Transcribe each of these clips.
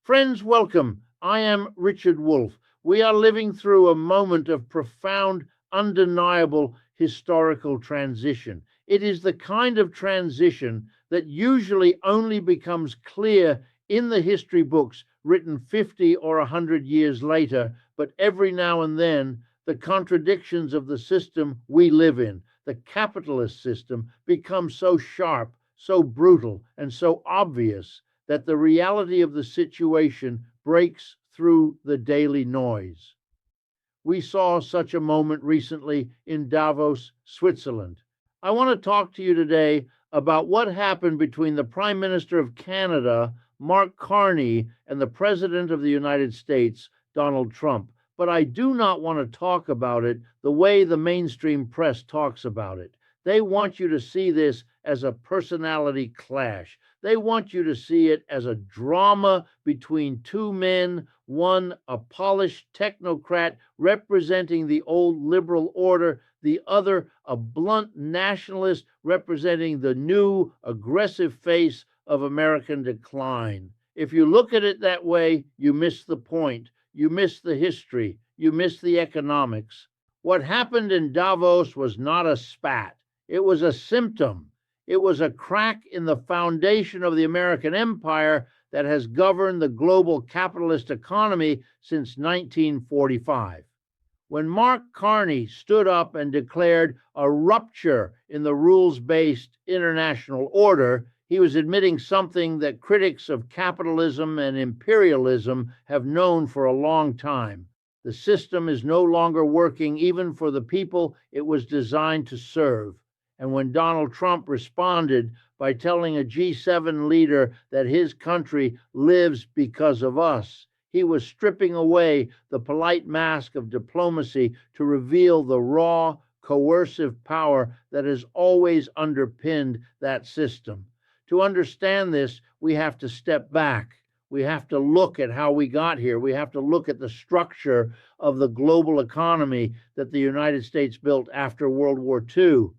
Friends, welcome. I am Richard Wolff. We are living through a moment of profound, undeniable historical transition. It is the kind of transition that usually only becomes clear in the history books written 50 or 100 years later, but every now and then the contradictions of the system we live in, the capitalist system, become so sharp, so brutal, and so obvious that the reality of the situation breaks through the daily noise. We saw such a moment recently in Davos, Switzerland. I want to talk to you today about what happened between the Prime Minister of Canada, Mark Carney, and the President of the United States, Donald Trump. But I do not want to talk about it the way the mainstream press talks about it. They want you to see this as a personality clash. They want you to see it as a drama between two men, one a polished technocrat representing the old liberal order, the other a blunt nationalist representing the new aggressive face of American decline. If you look at it that way, you miss the point. You miss the history. You miss the economics. What happened in Davos was not a spat. It was a symptom. It was a crack in the foundation of the American empire that has governed the global capitalist economy since 1945. When Mark Carney stood up and declared a rupture in the rules-based international order, he was admitting something that critics of capitalism and imperialism have known for a long time. The system is no longer working even for the people it was designed to serve. And when Donald Trump responded by telling a G7 leader that his country lives because of us, he was stripping away the polite mask of diplomacy to reveal the raw, coercive power that has always underpinned that system. To understand this, we have to step back. We have to look at how we got here. We have to look at the structure of the global economy that the United States built after World War II.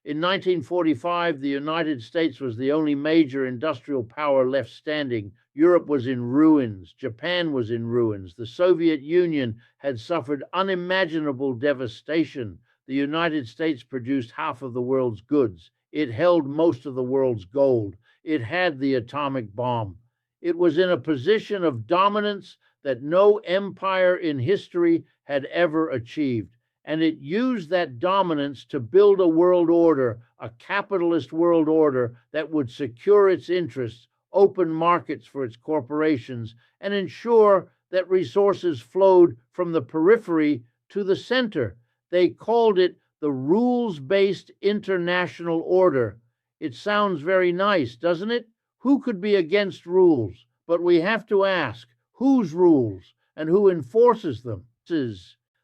In 1945, the United States was the only major industrial power left standing. Europe was in ruins. Japan was in ruins. The Soviet Union had suffered unimaginable devastation. The United States produced half of the world's goods. It held most of the world's gold. It had the atomic bomb. It was in a position of dominance that no empire in history had ever achieved. And it used that dominance to build a world order, a capitalist world order that would secure its interests, open markets for its corporations, and ensure that resources flowed from the periphery to the center. They called it the rules-based international order. It sounds very nice, doesn't it? Who could be against rules? But we have to ask, whose rules and who enforces them?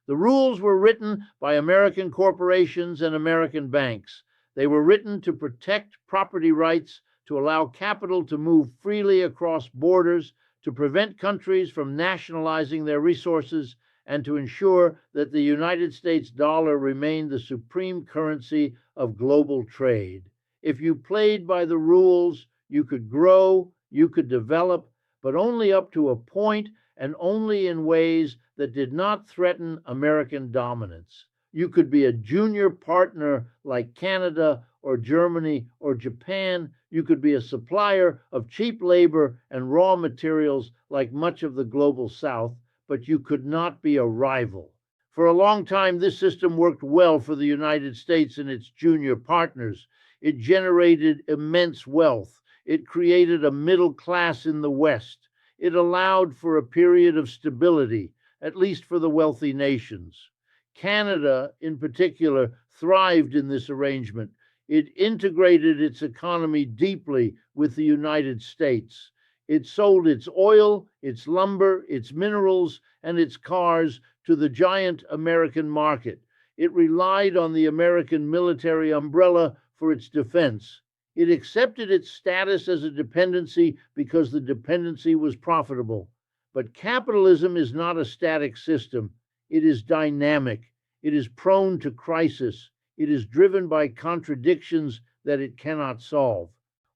The rules were written by American corporations and American banks. They were written to protect property rights, to allow capital to move freely across borders, to prevent countries from nationalizing their resources, and to ensure that the United States dollar remained the supreme currency of global trade. If you played by the rules, you could grow, you could develop, but only up to a point and only in ways that did not threaten American dominance. You could be a junior partner like Canada or Germany or Japan. You could be a supplier of cheap labor and raw materials like much of the global South, but you could not be a rival. For a long time, this system worked well for the United States and its junior partners. It generated immense wealth. It created a middle class in the West. It allowed for a period of stability, at least for the wealthy nations. Canada, in particular, thrived in this arrangement. It integrated its economy deeply with the United States. It sold its oil, its lumber, its minerals, and its cars to the giant American market. It relied on the American military umbrella for its defense. It accepted its status as a dependency because the dependency was profitable. But capitalism is not a static system. It is dynamic. It is prone to crisis. It is driven by contradictions that it cannot solve.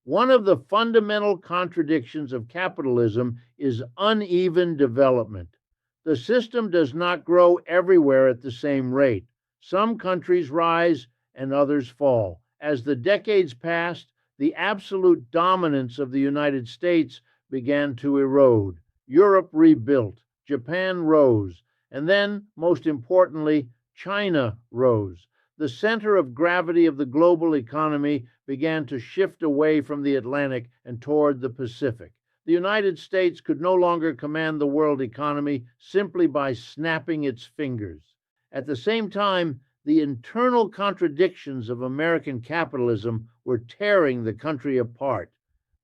One of the fundamental contradictions of capitalism is uneven development. The system does not grow everywhere at the same rate. Some countries rise and others fall. As the decades passed, the absolute dominance of the United States began to erode. Europe rebuilt, Japan rose, and then, most importantly, China rose. The center of gravity of the global economy began to shift away from the Atlantic and toward the Pacific. The United States could no longer command the world economy simply by snapping its fingers. At the same time, the internal contradictions of American capitalism were tearing the country apart.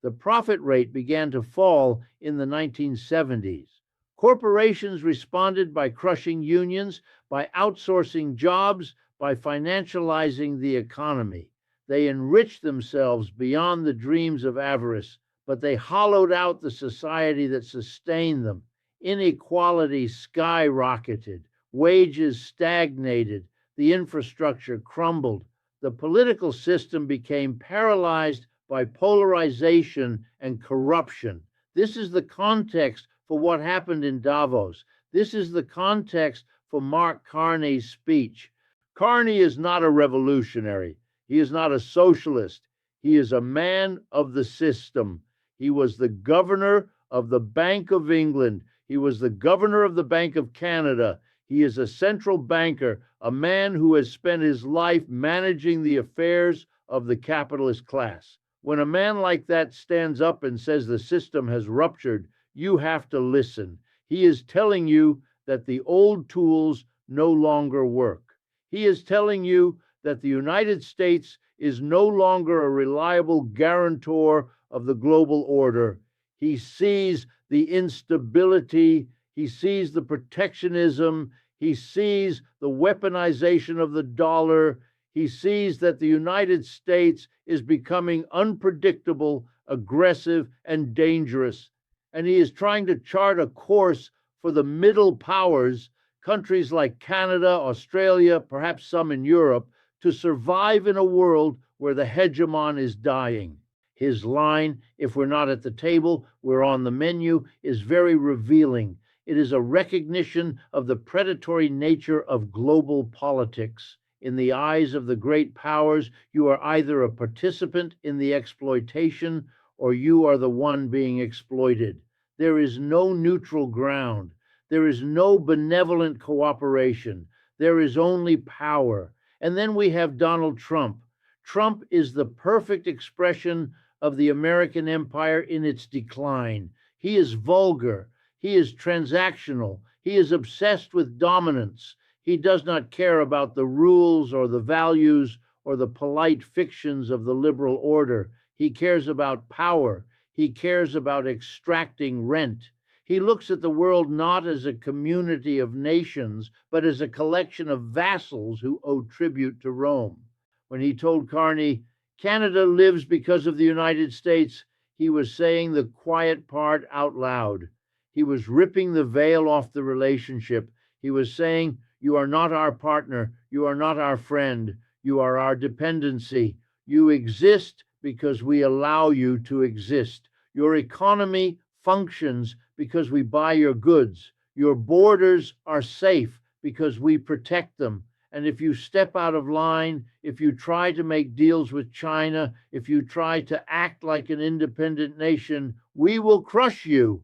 The profit rate began to fall in the 1970s. Corporations responded by crushing unions, by outsourcing jobs, by financializing the economy. They enriched themselves beyond the dreams of avarice, but they hollowed out the society that sustained them. Inequality skyrocketed, wages stagnated, the infrastructure crumbled. The political system became paralyzed by polarization and corruption. This is the context for what happened in Davos. This is the context for Mark Carney's speech. Carney is not a revolutionary. He is not a socialist. He is a man of the system. He was the governor of the Bank of England. He was the governor of the Bank of Canada. He is a central banker, a man who has spent his life managing the affairs of the capitalist class. When a man like that stands up and says the system has ruptured, you have to listen. He is telling you that the old tools no longer work. He is telling you that the United States is no longer a reliable guarantor of the global order. He sees the instability, he sees the protectionism, he sees the weaponization of the dollar, he sees that the United States is becoming unpredictable, aggressive, and dangerous. And he is trying to chart a course for the middle powers, countries like Canada, Australia, perhaps some in Europe, to survive in a world where the hegemon is dying. His line, if we're not at the table, we're on the menu, is very revealing. It is a recognition of the predatory nature of global politics. In the eyes of the great powers, you are either a participant in the exploitation or you are the one being exploited. There is no neutral ground. There is no benevolent cooperation. There is only power. And then we have Donald Trump. Trump is the perfect expression of the American empire in its decline. He is vulgar. He is transactional. He is obsessed with dominance. He does not care about the rules or the values or the polite fictions of the liberal order. He cares about power. He cares about extracting rent. He looks at the world not as a community of nations, but as a collection of vassals who owe tribute to Rome. When he told Carney, Canada lives because of the United States, he was saying the quiet part out loud. He was ripping the veil off the relationship. He was saying, you are not our partner. You are not our friend. You are our dependency. You exist because we allow you to exist. Your economy functions because we buy your goods. Your borders are safe because we protect them. And if you step out of line, if you try to make deals with China, if you try to act like an independent nation, we will crush you.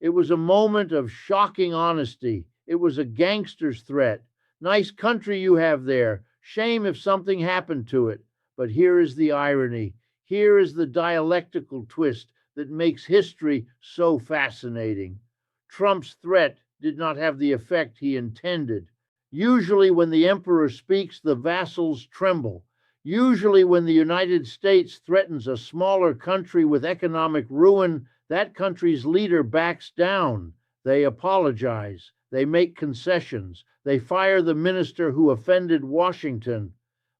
It was a moment of shocking honesty. It was a gangster's threat. Nice country you have there. Shame if something happened to it. But here is the irony. Here is the dialectical twist that makes history so fascinating. Trump's threat did not have the effect he intended. Usually when the emperor speaks, the vassals tremble. Usually when the United States threatens a smaller country with economic ruin, that country's leader backs down. They apologize. They make concessions. They fire the minister who offended Washington.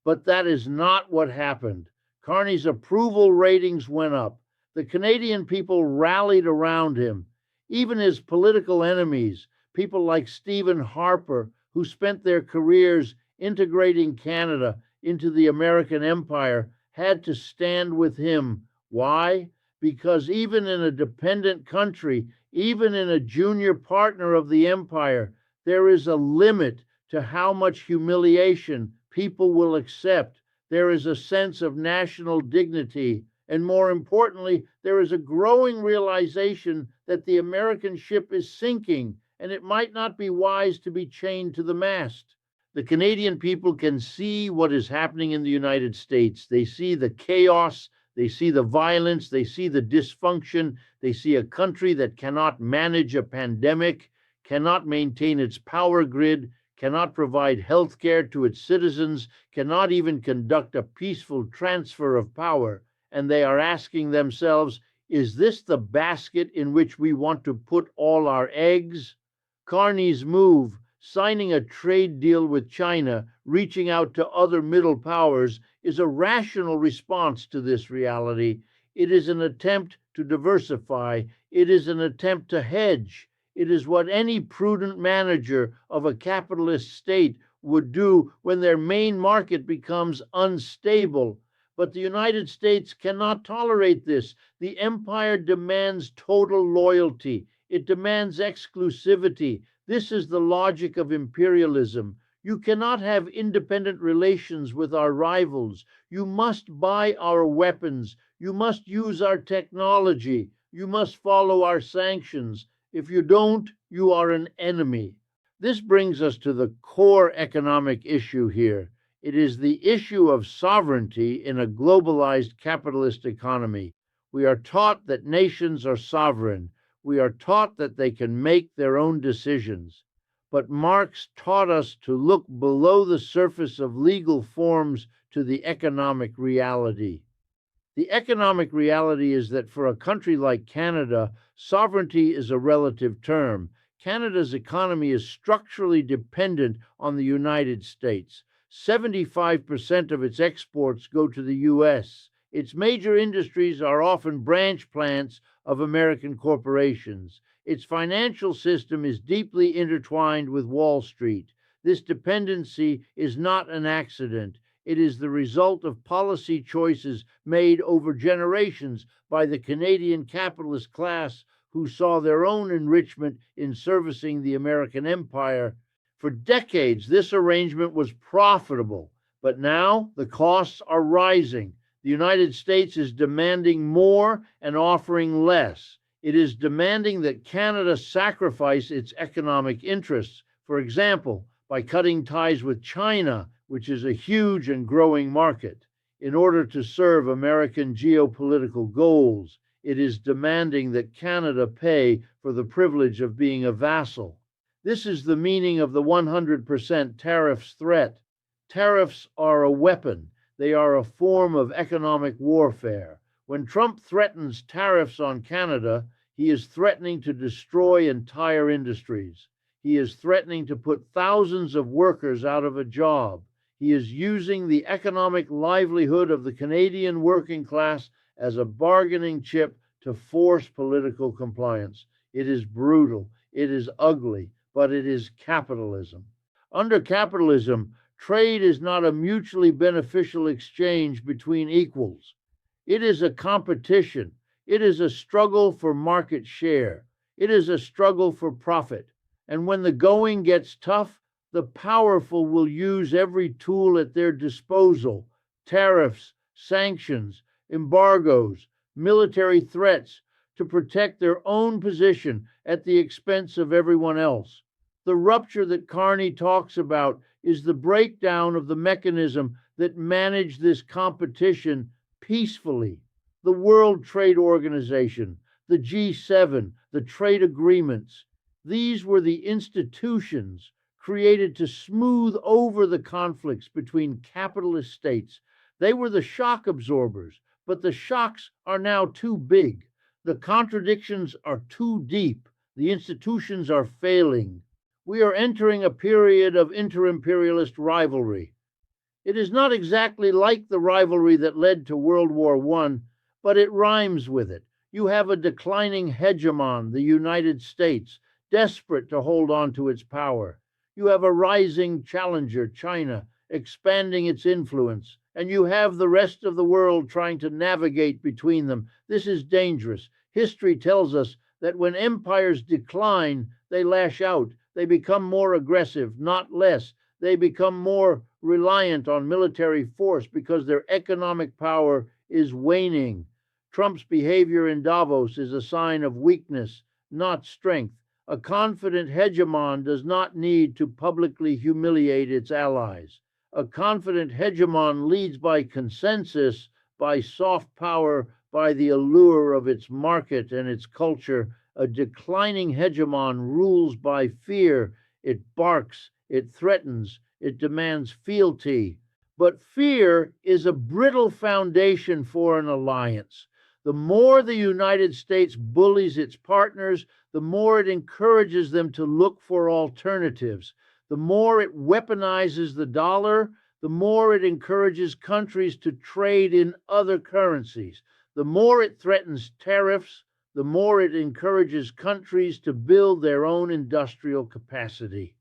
But that is not what happened. Carney's approval ratings went up. The Canadian people rallied around him. Even his political enemies, people like Stephen Harper, who spent their careers integrating Canada into the American empire, had to stand with him Why? Because even in a dependent country, even in a junior partner of the empire, there is a limit to how much humiliation people will accept. There is a sense of national dignity. And more importantly, there is a growing realization that the American ship is sinking and it might not be wise to be chained to the mast. The Canadian people can see what is happening in the United States. They see the chaos, they see the violence, they see the dysfunction, they see a country that cannot manage a pandemic, cannot maintain its power grid, cannot provide health care to its citizens, cannot even conduct a peaceful transfer of power. And they are asking themselves, is this the basket in which we want to put all our eggs? Carney's move, signing a trade deal with China, reaching out to other middle powers, is a rational response to this reality. It is an attempt to diversify. It is an attempt to hedge. It is what any prudent manager of a capitalist state would do when their main market becomes unstable. But the United States cannot tolerate this. The empire demands total loyalty. It demands exclusivity. This is the logic of imperialism. You cannot have independent relations with our rivals. You must buy our weapons. You must use our technology. You must follow our sanctions. If you don't, you are an enemy. This brings us to the core economic issue here. It is the issue of sovereignty in a globalized capitalist economy. We are taught that nations are sovereign. We are taught that they can make their own decisions. But Marx taught us to look below the surface of legal forms to the economic reality. The economic reality is that for a country like Canada, sovereignty is a relative term. Canada's economy is structurally dependent on the United States. 75% of its exports go to the U.S. Its major industries are often branch plants of American corporations. Its financial system is deeply intertwined with Wall Street. This dependency is not an accident. It is the result of policy choices made over generations by the Canadian capitalist class who saw their own enrichment in servicing the American empire. For decades, this arrangement was profitable, but now the costs are rising. The United States is demanding more and offering less. It is demanding that Canada sacrifice its economic interests, for example, by cutting ties with China, which is a huge and growing market, in order to serve American geopolitical goals. It is demanding that Canada pay for the privilege of being a vassal. This is the meaning of the 100% tariffs threat. Tariffs are a weapon. They are a form of economic warfare. When Trump threatens tariffs on Canada, he is threatening to destroy entire industries. He is threatening to put thousands of workers out of a job. He is using the economic livelihood of the Canadian working class as a bargaining chip to force political compliance. It is brutal. It is ugly, but it is capitalism. Under capitalism, trade is not a mutually beneficial exchange between equals. It is a competition. It is a struggle for market share. It is a struggle for profit. And when the going gets tough, the powerful will use every tool at their disposal: tariffs, sanctions, embargoes, military threats, to protect their own position at the expense of everyone else. The rupture that Carney talks about is the breakdown of the mechanism that managed this competition peacefully. The World Trade Organization, the G7, the trade agreements. These were the institutions created to smooth over the conflicts between capitalist states. They were the shock absorbers, but the shocks are now too big. The contradictions are too deep. The institutions are failing. We are entering a period of inter-imperialist rivalry. It is not exactly like the rivalry that led to World War I, but it rhymes with it. You have a declining hegemon, the United States, desperate to hold on to its power. You have a rising challenger, China, expanding its influence. and you have the rest of the world trying to navigate between them. This is dangerous. History tells us that when empires decline, they lash out. They become more aggressive, not less. They become more reliant on military force because their economic power is waning. Trump's behavior in Davos is a sign of weakness, not strength. A confident hegemon does not need to publicly humiliate its allies. A confident hegemon leads by consensus, by soft power, by the allure of its market and its culture. A declining hegemon rules by fear. It barks, it threatens, it demands fealty. But fear is a brittle foundation for an alliance. The more the United States bullies its partners, the more it encourages them to look for alternatives. The more it weaponizes the dollar, the more it encourages countries to trade in other currencies. The more it threatens tariffs, the more it encourages countries to build their own industrial capacity.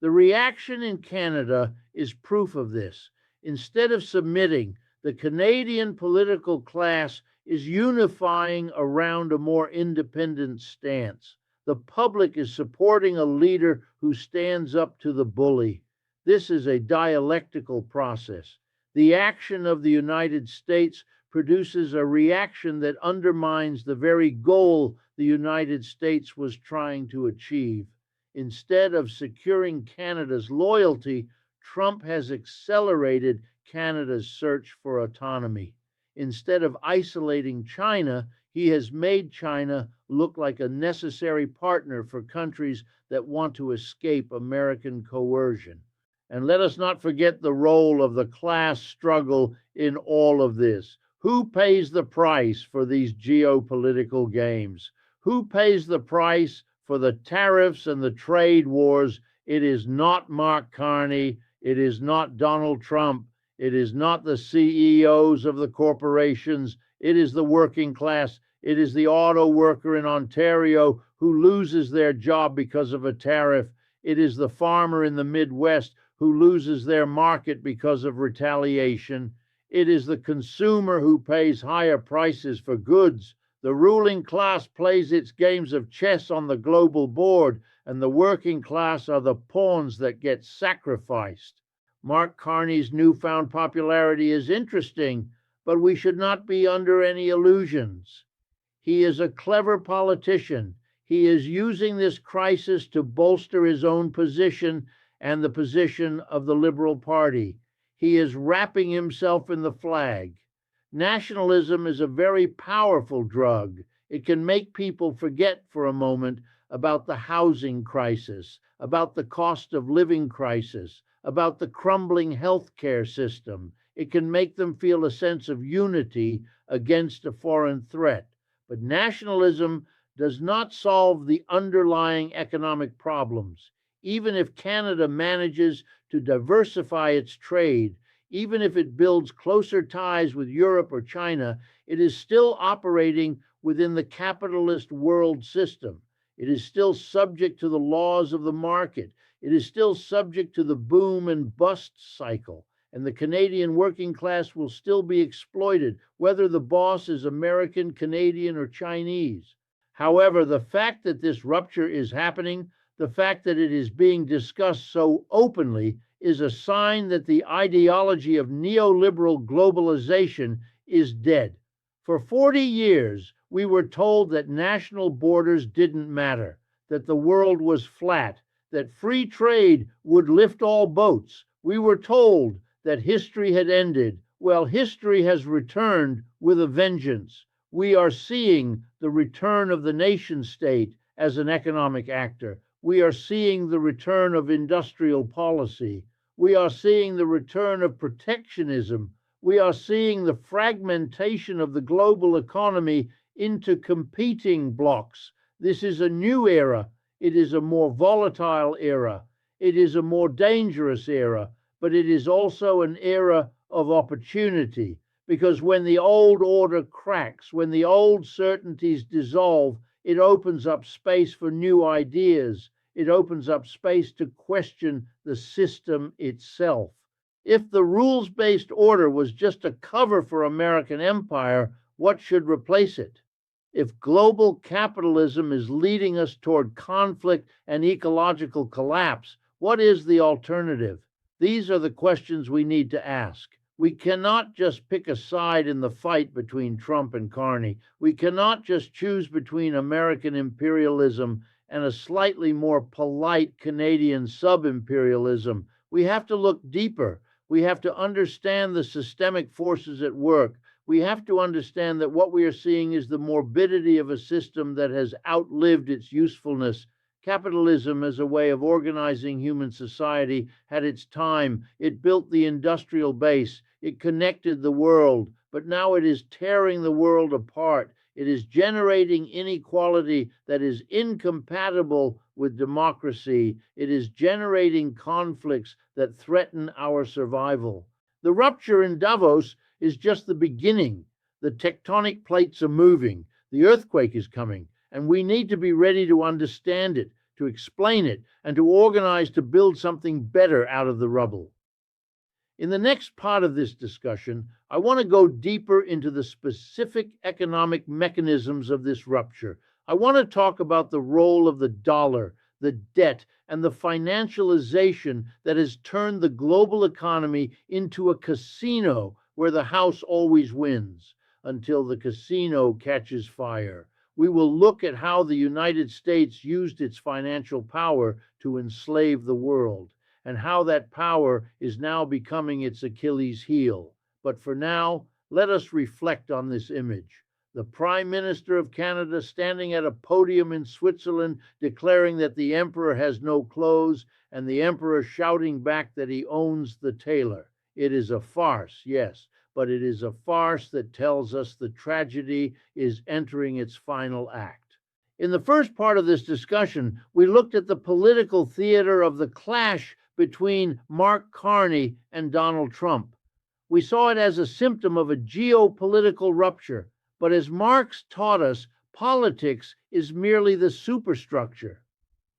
The reaction in Canada is proof of this. Instead of submitting, the Canadian political class is unifying around a more independent stance. The public is supporting a leader who stands up to the bully. This is a dialectical process. The action of the United States produces a reaction that undermines the very goal the United States was trying to achieve. Instead of securing Canada's loyalty, Trump has accelerated Canada's search for autonomy. Instead of isolating China, he has made China look like a necessary partner for countries that want to escape American coercion. And let us not forget the role of the class struggle in all of this. Who pays the price for these geopolitical games? Who pays the price for the tariffs and the trade wars? It is not Mark Carney. It is not Donald Trump. It is not the CEOs of the corporations. It is the working class. It is the auto worker in Ontario who loses their job because of a tariff. It is the farmer in the Midwest who loses their market because of retaliation. It is the consumer who pays higher prices for goods. The ruling class plays its games of chess on the global board, and the working class are the pawns that get sacrificed. Mark Carney's newfound popularity is interesting, but we should not be under any illusions. He is a clever politician. He is using this crisis to bolster his own position and the position of the Liberal Party. He is wrapping himself in the flag. Nationalism is a very powerful drug. It can make people forget for a moment about the housing crisis, about the cost of living crisis, about the crumbling healthcare system. It can make them feel a sense of unity against a foreign threat. But nationalism does not solve the underlying economic problems. Even if Canada manages to diversify its trade, even if it builds closer ties with Europe or China, it is still operating within the capitalist world system. It is still subject to the laws of the market. It is still subject to the boom and bust cycle, and the Canadian working class will still be exploited, whether the boss is American, Canadian, or Chinese. However, the fact that this rupture is happening, the fact that it is being discussed so openly, is a sign that the ideology of neoliberal globalization is dead. For 40 years, we were told that national borders didn't matter, that the world was flat, that free trade would lift all boats. We were told that history had ended. Well, history has returned with a vengeance. We are seeing the return of the nation state as an economic actor. We are seeing the return of industrial policy. We are seeing the return of protectionism. We are seeing the fragmentation of the global economy into competing blocks. This is a new era. It is a more volatile era. It is a more dangerous era, but it is also an era of opportunity, because when the old order cracks, when the old certainties dissolve, it opens up space for new ideas. It opens up space to question the system itself. If the rules-based order was just a cover for American empire, what should replace it? If global capitalism is leading us toward conflict and ecological collapse, what is the alternative? These are the questions we need to ask. We cannot just pick a side in the fight between Trump and Carney. We cannot just choose between American imperialism and a slightly more polite Canadian sub-imperialism. We have to look deeper. We have to understand the systemic forces at work. We have to understand that what we are seeing is the morbidity of a system that has outlived its usefulness. Capitalism as a way of organizing human society had its time. It built the industrial base. It connected the world. But now it is tearing the world apart. It is generating inequality that is incompatible with democracy. It is generating conflicts that threaten our survival. The rupture in Davos is just the beginning. The tectonic plates are moving. The earthquake is coming. And we need to be ready to understand it, to explain it, and to organize to build something better out of the rubble. In the next part of this discussion, I want to go deeper into the specific economic mechanisms of this rupture. I want to talk about the role of the dollar, the debt, and the financialization that has turned the global economy into a casino where the house always wins until the casino catches fire. We will look at how the United States used its financial power to enslave the world, and how that power is now becoming its Achilles heel. But for now, let us reflect on this image. The Prime Minister of Canada standing at a podium in Switzerland declaring that the Emperor has no clothes, and the Emperor shouting back that he owns the tailor. It is a farce, yes, but it is a farce that tells us the tragedy is entering its final act. In the first part of this discussion, we looked at the political theater of the clash between Mark Carney and Donald Trump. We saw it as a symptom of a geopolitical rupture, but as Marx taught us, politics is merely the superstructure.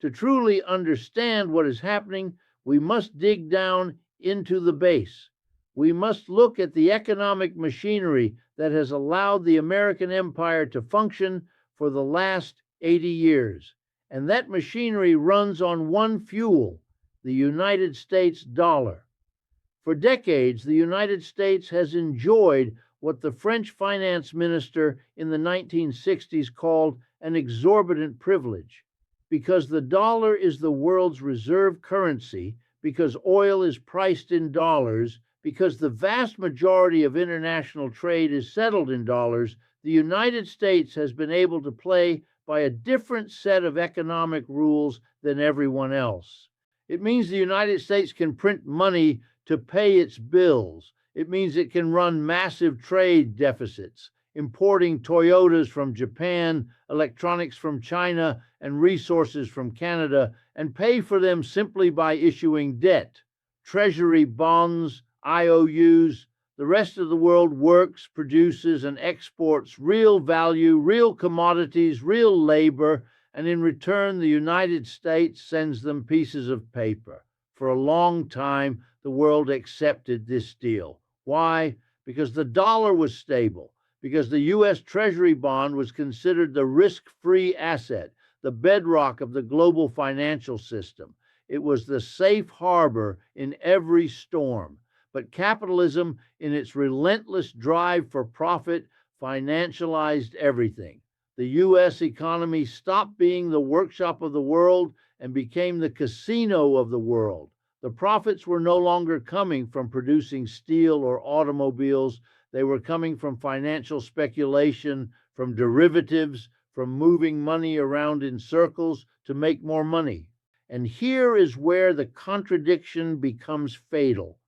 To truly understand what is happening, we must dig down into the base. We must look at the economic machinery that has allowed the American empire to function for the last 80 years. And that machinery runs on one fuel, the United States dollar. For decades, the United States has enjoyed what the French finance minister in the 1960s called an exorbitant privilege. Because the dollar is the world's reserve currency, because oil is priced in dollars, because the vast majority of international trade is settled in dollars, the United States has been able to play by a different set of economic rules than everyone else. It means the United States can print money to pay its bills. It means it can run massive trade deficits, importing Toyotas from Japan, electronics from China, and resources from Canada, and pay for them simply by issuing debt, treasury bonds, IOUs. The rest of the world works, produces, and exports real value, real commodities, real labor, and in return, the United States sends them pieces of paper. For a long time, the world accepted this deal. Why? Because the dollar was stable, because the U.S. Treasury bond was considered the risk-free asset, the bedrock of the global financial system. It was the safe harbor in every storm. But capitalism, in its relentless drive for profit, financialized everything. The U.S. economy stopped being the workshop of the world and became the casino of the world. The profits were no longer coming from producing steel or automobiles. They were coming from financial speculation, from derivatives, from moving money around in circles to make more money. And here is where the contradiction becomes fatal.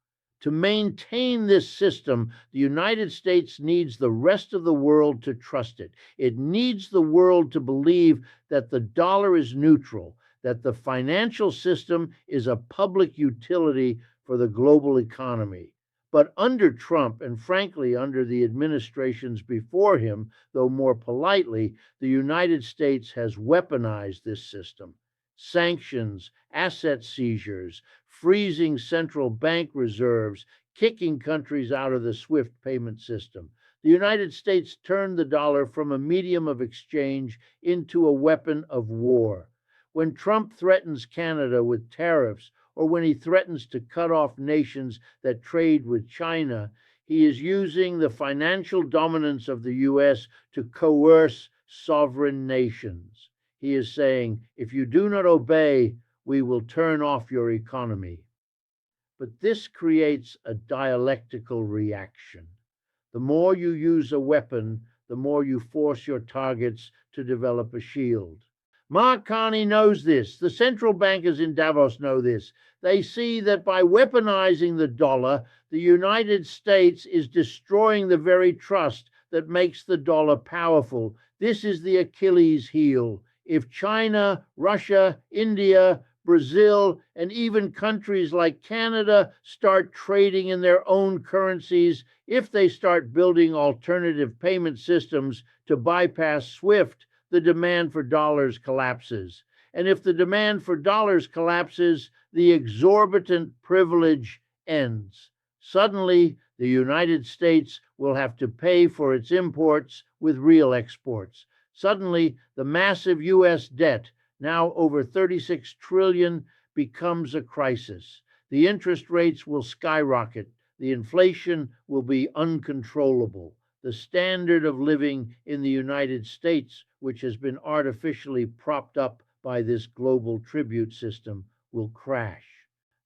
To maintain this system, the United States needs the rest of the world to trust it. It needs the world to believe that the dollar is neutral, that the financial system is a public utility for the global economy. But under Trump, and frankly under the administrations before him, though more politely, the United States has weaponized this system. Sanctions, asset seizures, freezing central bank reserves, kicking countries out of the SWIFT payment system. The United States turned the dollar from a medium of exchange into a weapon of war. When Trump threatens Canada with tariffs, or when he threatens to cut off nations that trade with China, he is using the financial dominance of the U.S. to coerce sovereign nations. He is saying, if you do not obey, we will turn off your economy. But this creates a dialectical reaction. The more you use a weapon, the more you force your targets to develop a shield. Mark Carney knows this. The central bankers in Davos know this. They see that by weaponizing the dollar, the United States is destroying the very trust that makes the dollar powerful. This is the Achilles heel. If China, Russia, India, Brazil, and even countries like Canada start trading in their own currencies, if they start building alternative payment systems to bypass SWIFT, the demand for dollars collapses. And if the demand for dollars collapses, the exorbitant privilege ends. Suddenly, the United States will have to pay for its imports with real exports. Suddenly, the massive U.S. debt, now over $36 trillion, becomes a crisis. The interest rates will skyrocket. The inflation will be uncontrollable. The standard of living in the United States, which has been artificially propped up by this global tribute system, will crash.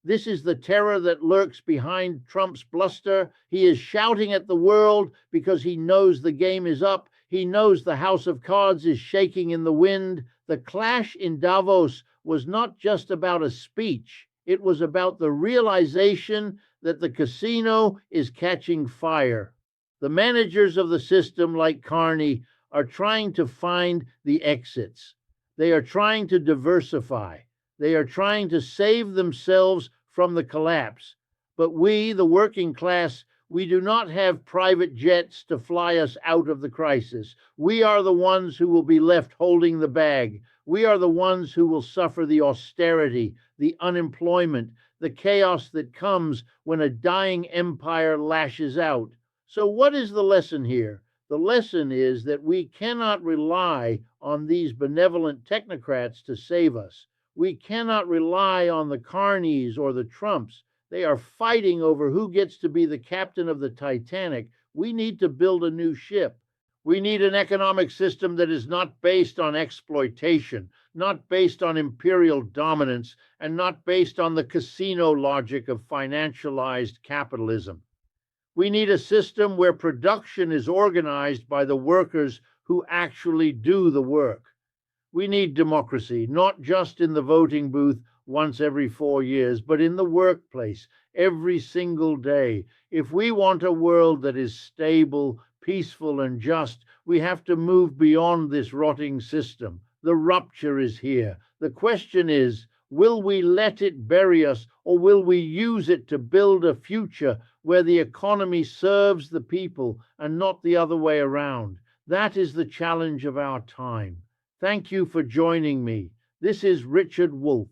This is the terror that lurks behind Trump's bluster. He is shouting at the world because he knows the game is up. He knows the house of cards is shaking in the wind. The clash in Davos was not just about a speech. It was about the realization that the casino is catching fire. The managers of the system, like Carney, are trying to find the exits. They are trying to diversify. They are trying to save themselves from the collapse. But we, the working class, we do not have private jets to fly us out of the crisis. We are the ones who will be left holding the bag. We are the ones who will suffer the austerity, the unemployment, the chaos that comes when a dying empire lashes out. So what is the lesson here? The lesson is that we cannot rely on these benevolent technocrats to save us. We cannot rely on the Carneys or the Trumps. They are fighting over who gets to be the captain of the Titanic. We need to build a new ship. We need an economic system that is not based on exploitation, not based on imperial dominance, and not based on the casino logic of financialized capitalism. We need a system where production is organized by the workers who actually do the work. We need democracy, not just in the voting booth once every 4 years, but in the workplace every single day. If we want a world that is stable, peaceful, and just, we have to move beyond this rotting system. The rupture is here. The question is, will we let it bury us, or will we use it to build a future where the economy serves the people and not the other way around? That is the challenge of our time. Thank you for joining me. This is Richard Wolff.